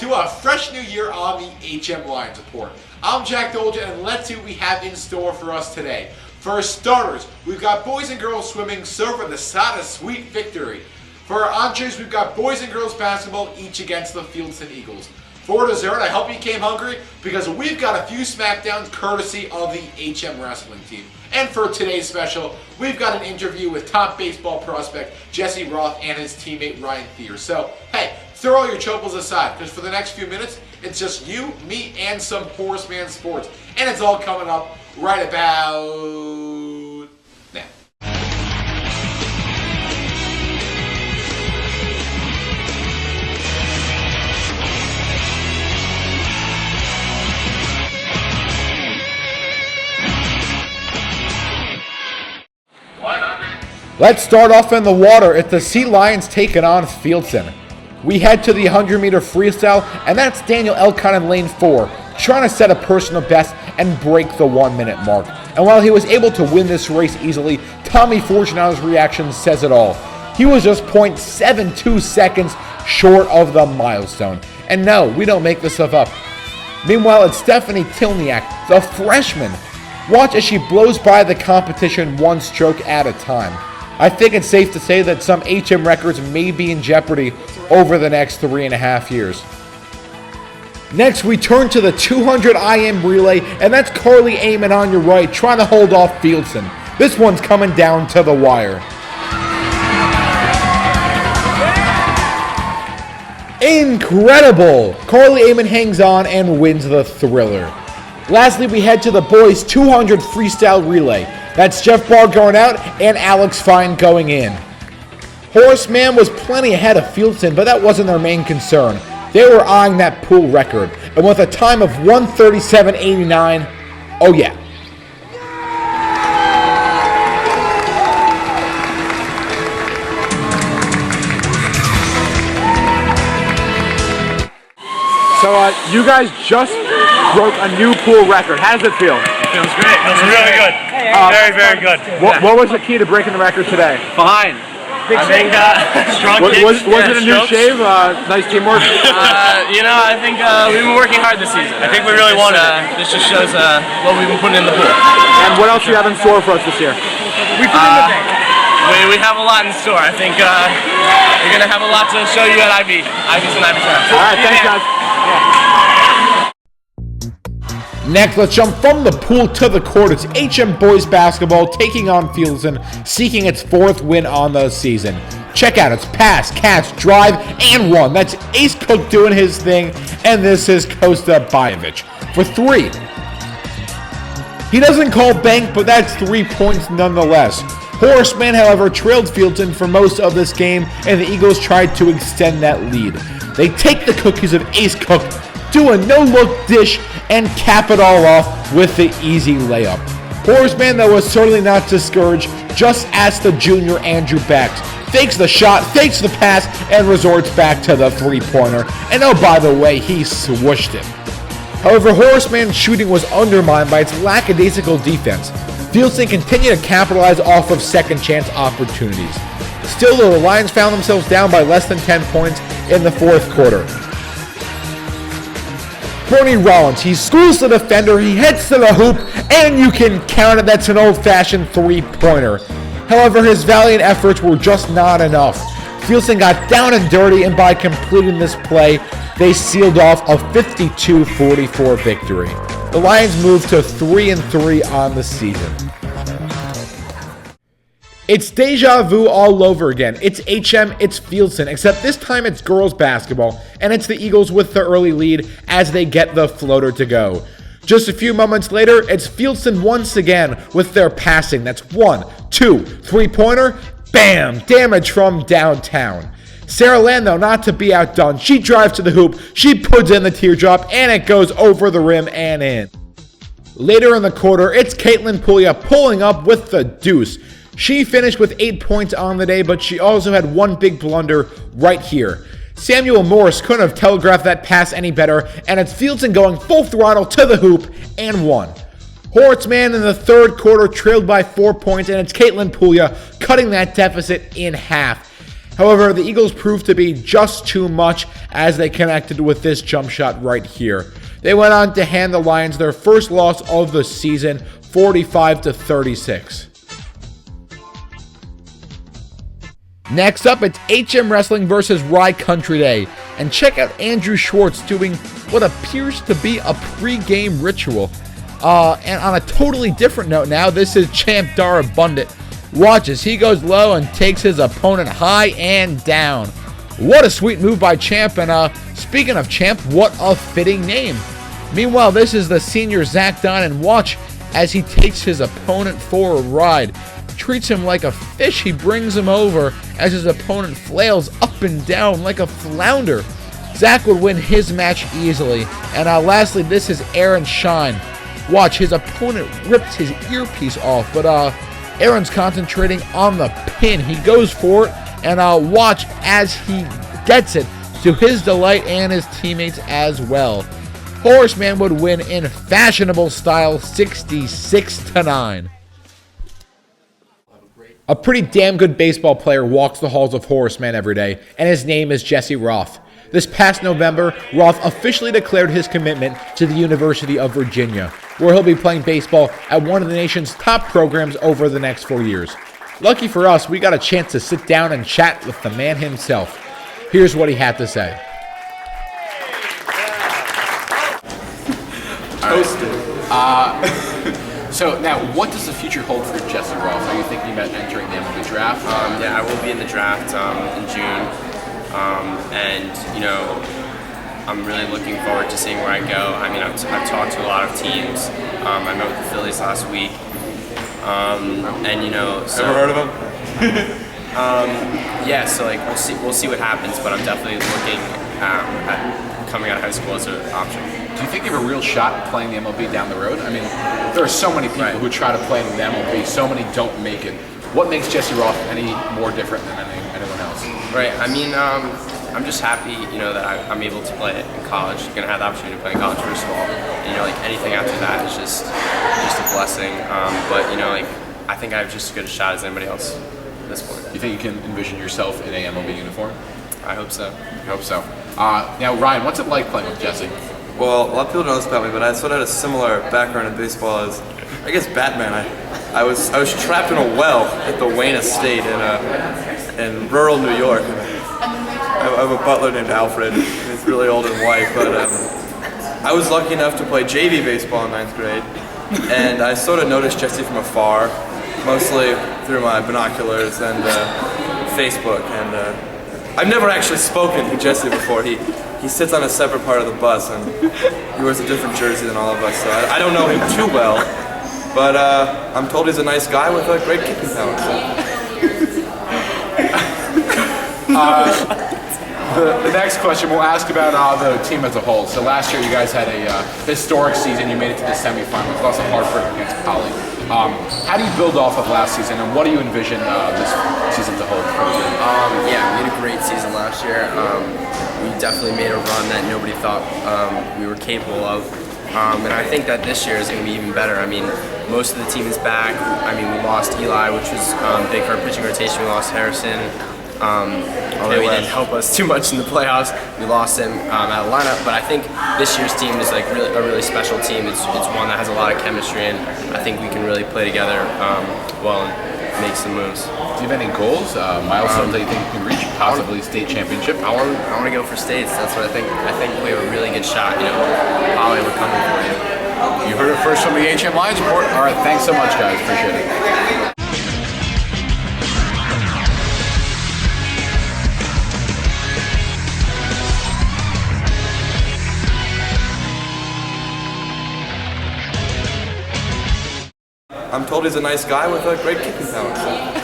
to a fresh new year on the HM Lions Report. I'm Jack Dolgen, and let's see what we have in store for us today. For starters, we've got boys and girls swimming serve with the side of sweet victory. For our entrees, we've got boys and girls basketball, each against the Fieldson Eagles. For dessert, I hope you came hungry because we've got a few SmackDowns courtesy of the HM Wrestling team. And for today's special, we've got an interview with top baseball prospect Jesse Roth and his teammate Ryan Thier. So, hey, throw all your chocolates aside because for the next few minutes, it's just you, me, and some Horseman Sports. And it's all coming up right about now. Let's start off in the water. It's the Sea Lions taking on Fieldson. We head to the 100-meter freestyle, and that's Daniel Elcott in lane 4, trying to set a personal best and break the 1-minute mark. And while he was able to win this race easily, Tommy Fortunato's reaction says it all. He was just 0.72 seconds short of the milestone. And no, we don't make this stuff up. Meanwhile, it's Stephanie Tilniak, the freshman. Watch as she blows by the competition one stroke at a time. I think it's safe to say that some HM records may be in jeopardy over the next 3.5 years. Next, we turn to the 200 IM relay, and that's Carly Amon on your right, trying to hold off Fieldson. This one's coming down to the wire. Incredible! Carly Amon hangs on and wins the thriller. Lastly, we head to the boys 200 freestyle relay. That's Jeff Barr going out and Alex Fine going in. Horseman was plenty ahead of Fieldson, but that wasn't their main concern. They were eyeing that pool record, and with a time of 1:37.89, oh yeah. So you guys just broke a new pool record. How does it feel? It feels great. It feels really good. Very, very good. What was the key to breaking the record today? Fine. I think strong kicks. Was it a new shave? Nice teamwork? I think we've been working hard this season. I think we really wanted it. This just shows what we've been putting in the pool. And what else do you have in store for us this year? We put in the bank. We have a lot in store. I think we're going to have a lot to show you at Ivy's and Ivy Town. All right, thanks, guys. Next, let's jump from the pool to the court. It's HM boys basketball taking on Fieldson, seeking its 4th win on the season. Check out its pass, catch, drive, and run. That's Ace Cook doing his thing, and this is Kosta Bajovic for 3. He doesn't call bank, but that's 3 points nonetheless. Horseman, however, trailed Fieldson for most of this game, and the Eagles tried to extend that lead. They take the cookies of Ace Cook, do a no-look dish, and cap it all off with the easy layup. Horseman, though, was certainly not discouraged, just as the junior Andrew Bex fakes the shot, fakes the pass, and resorts back to the three-pointer. And oh, by the way, he swooshed it. However, Horseman's shooting was undermined by its lackadaisical defense. Fieldson continued to capitalize off of second-chance opportunities. Still, though, the Lions found themselves down by less than 10 points in the 4th quarter. Bernie Rollins, he schools the defender, he heads to the hoop, and you can count it, that's an old-fashioned three-pointer. However, his valiant efforts were just not enough. Fieldson got down and dirty, and by completing this play, they sealed off a 52-44 victory. The Lions moved to 3-3 on the season. It's deja vu all over again. It's HM, it's Fieldson, except this time it's girls basketball, and it's the Eagles with the early lead as they get the floater to go. Just a few moments later, it's Fieldson once again with their passing. That's 1, 2, 3-pointer, bam, damage from downtown. Sarah Land, though, not to be outdone, she drives to the hoop, she puts in the teardrop, and it goes over the rim and in. Later in the quarter, it's Caitlin Puglia pulling up with the deuce. She finished with 8 points on the day, but she also had one big blunder right here. Samuel Morris couldn't have telegraphed that pass any better, and it's Fieldson going full throttle to the hoop and one. Horseman in the 3rd quarter trailed by 4 points, and it's Caitlin Puglia cutting that deficit in half. However, the Eagles proved to be just too much as they connected with this jump shot right here. They went on to hand the Lions their first loss of the season, 45-36. Next up, it's HM Wrestling versus Rye Country Day. And check out Andrew Schwartz doing what appears to be a pre-game ritual. And on a totally different note now, this is Champ Darabundant. Watch as he goes low and takes his opponent high and down. What a sweet move by Champ, and speaking of Champ, what a fitting name. Meanwhile, this is the senior Zach Dunn, and watch as he takes his opponent for a ride. Treats him like a fish, he brings him over as his opponent flails up and down like a flounder. Zach would win his match easily. And lastly, this is Aaron Shine. Watch, his opponent rips his earpiece off, but Aaron's concentrating on the pin. He goes for it, and watch as he gets it to his delight and his teammates as well. Horseman would win in fashionable style, 66-9. A pretty damn good baseball player walks the halls of Horseman every day, and his name is Jesse Roth. This past November, Roth officially declared his commitment to the University of Virginia, where he'll be playing baseball at one of the nation's top programs over the next 4 years. Lucky for us, we got a chance to sit down and chat with the man himself. Here's what he had to say. So now, what does the future hold for Jesse Roth? Are you thinking about entering the MLB draft? Yeah, I will be in the draft in June, and I'm really looking forward to seeing where I go. I mean, I've talked to a lot of teams. I met with the Phillies last week, and so ever heard of him? yeah. So like we'll see what happens, but I'm definitely looking at coming out of high school as an option. Do you think you have a real shot at playing the MLB down the road? I mean, there are so many people who try to play in the MLB, so many don't make it. What makes Jesse Roth any more different than anyone else? Right. I mean, I'm just happy, that I'm able to play it in college. I'm gonna have the opportunity to play in college first of all, and like anything after that is just a blessing. But I think I have just as good a shot as anybody else at this point. Do you think you can envision yourself in a MLB uniform? I hope so. I hope so. Now, Ryan, what's it like playing with Jesse? Well, a lot of people don't know this about me, but I sort of had a similar background in baseball as, I guess, Batman. I was trapped in a well at the Wayne Estate in rural New York. I have a butler named Alfred. He's really old and white, but I was lucky enough to play JV baseball in 9th grade, and I sort of noticed Jesse from afar, mostly through my binoculars and Facebook. And I've never actually spoken to Jesse before. He sits on a separate part of the bus, and he wears a different jersey than all of us, so I don't know him too well, but I'm told he's a nice guy with a great kicking talent. The next question we'll ask about the team as a whole. So last year you guys had a historic season. You made it to the semifinals. Lots of hard work against Poly. How do you build off of last season, and what do you envision this season to hold for you? Yeah, we had a great season last year. We definitely made a run that nobody thought we were capable of. And I think that this year is going to be even better. I mean, most of the team is back. I mean, we lost Eli, which was big for our pitching rotation. We lost Harrison. Although he didn't help us too much in the playoffs, we lost him out of the lineup. But I think this year's team is like a really special team. It's one that has a lot of chemistry, and I think we can really play together well and make some moves. Do you have any goals, milestones that you think you can reach, possibly state championship? I want to go for states. That's what I think. I think we have a really good shot. Poly, we're coming for you. You heard it first from the HM Lions Report. All right, thanks so much, guys. Appreciate it. I'm told he's a nice guy with a great kicking talent.